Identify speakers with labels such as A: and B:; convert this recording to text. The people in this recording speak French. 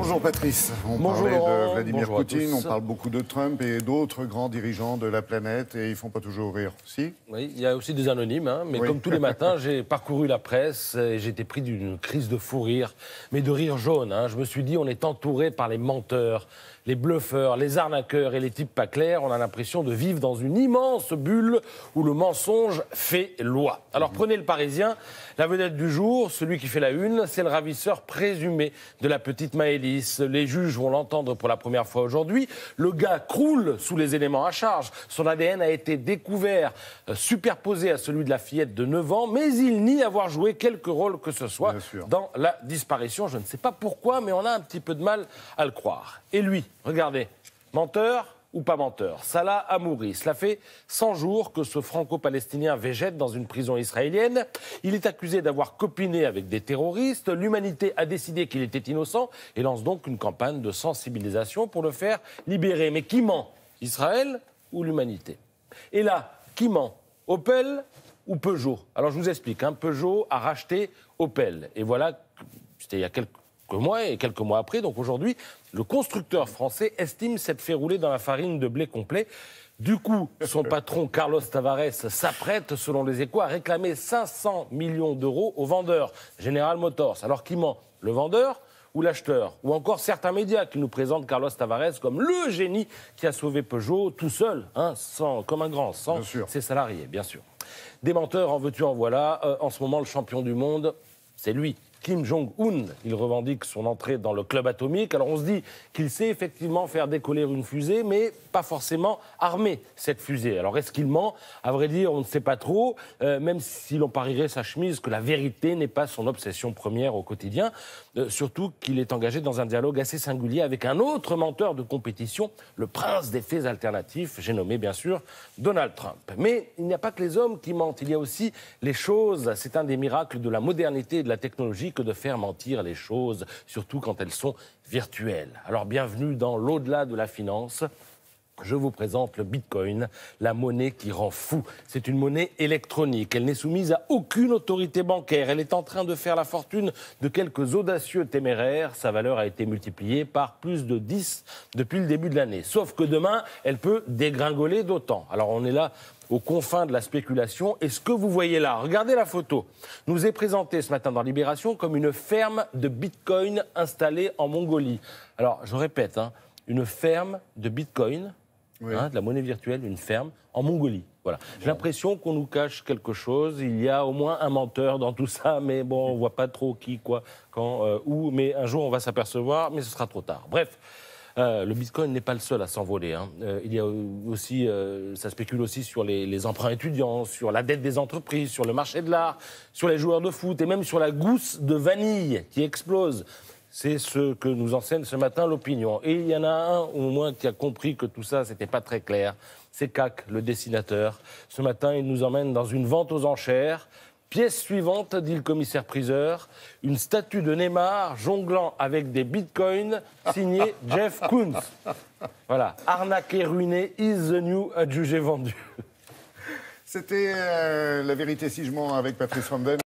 A: Bonjour Patrice,
B: Bonjour
A: parlait
B: Laurent.
A: de Vladimir
B: Bonjour
A: Poutine, on parle beaucoup de Trump et d'autres grands dirigeants de la planète et ils font pas toujours rire, si?
B: Oui, il y a aussi des anonymes, mais
A: Oui.
B: comme tous les matins, j'ai parcouru la presse et j'ai été pris d'une crise de fou rire, mais de rire jaune. Je me suis dit, on est entouré par les menteurs, les bluffeurs, les arnaqueurs et les types pas clairs. On a l'impression de vivre dans une immense bulle où le mensonge fait loi. Alors prenez le Parisien, la vedette du jour, celui qui fait la une, c'est le ravisseur présumé de la petite Maëlys. Les juges vont l'entendre pour la première fois aujourd'hui. Le gars croule sous les éléments à charge. Son ADN a été découvert, superposé à celui de la fillette de 9 ans, mais il nie avoir joué quelque rôle que ce soit dans la disparition. Je ne sais pas pourquoi, mais on a un petit peu de mal à le croire. Et lui, regardez, menteur ou pas menteur, Salah Hamouri. Cela fait 100 jours que ce franco-palestinien végète dans une prison israélienne. Il est accusé d'avoir copiné avec des terroristes. L'humanité a décidé qu'il était innocent et lance donc une campagne de sensibilisation pour le faire libérer. Mais qui ment, Israël ou l'humanité? Et là, qui ment, Opel ou Peugeot? Alors je vous explique, Peugeot a racheté Opel. Et voilà, c'était il y a quelques mois et quelques mois après, donc aujourd'hui, le constructeur français estime s'être fait rouler dans la farine de blé complet. Du coup, son patron Carlos Tavares s'apprête, selon les Échos, à réclamer 500 millions d'euros au vendeur, General Motors. Alors qui ment, le vendeur ou l'acheteur? Ou encore certains médias qui nous présentent Carlos Tavares comme le génie qui a sauvé Peugeot tout seul, comme un grand, sans ses salariés, bien sûr. Des menteurs, en veux-tu, en voilà. En ce moment, le champion du monde, c'est lui. Kim Jong-un, il revendique son entrée dans le club atomique. Alors on se dit qu'il sait effectivement faire décoller une fusée, mais pas forcément armer cette fusée. Alors est-ce qu'il ment? À vrai dire, on ne sait pas trop, même si l'on parierait sa chemise que la vérité n'est pas son obsession première au quotidien. Surtout qu'il est engagé dans un dialogue assez singulier avec un autre menteur de compétition, le prince des faits alternatifs, j'ai nommé bien sûr Donald Trump. Mais il n'y a pas que les hommes qui mentent, il y a aussi les choses. C'est un des miracles de la modernité et de la technologie que de faire mentir les choses, surtout quand elles sont virtuelles. Alors bienvenue dans l'au-delà de la finance. Je vous présente le Bitcoin, la monnaie qui rend fou. C'est une monnaie électronique. Elle n'est soumise à aucune autorité bancaire. Elle est en train de faire la fortune de quelques audacieux téméraires. Sa valeur a été multipliée par plus de 10 depuis le début de l'année. Sauf que demain, elle peut dégringoler d'autant. Alors on est là aux confins de la spéculation. Et ce que vous voyez là, regardez la photo, nous est présentée ce matin dans Libération comme une ferme de Bitcoin installée en Mongolie. Alors je répète, une ferme de Bitcoin, de la monnaie virtuelle, une ferme, en Mongolie. Voilà. J'ai l'impression qu'on nous cache quelque chose. Il y a au moins un menteur dans tout ça, mais bon, on ne voit pas trop qui, quoi, quand, où. Mais un jour, on va s'apercevoir, mais ce sera trop tard. Bref, le Bitcoin n'est pas le seul à s'envoler. Il y a aussi, ça spécule aussi sur les emprunts étudiants, sur la dette des entreprises, sur le marché de l'art, sur les joueurs de foot et même sur la gousse de vanille qui explose. C'est ce que nous enseigne ce matin l'opinion. Et il y en a un, au moins, qui a compris que tout ça, c'était pas très clair. C'est Cac, le dessinateur. Ce matin, il nous emmène dans une vente aux enchères. Pièce suivante, dit le commissaire-priseur, une statue de Neymar jonglant avec des bitcoins, signé Jeff Koons. Voilà, arnaqué, ruiné, is the new adjugé vendu.
A: C'était La vérité si je mens avec Patrice Randen.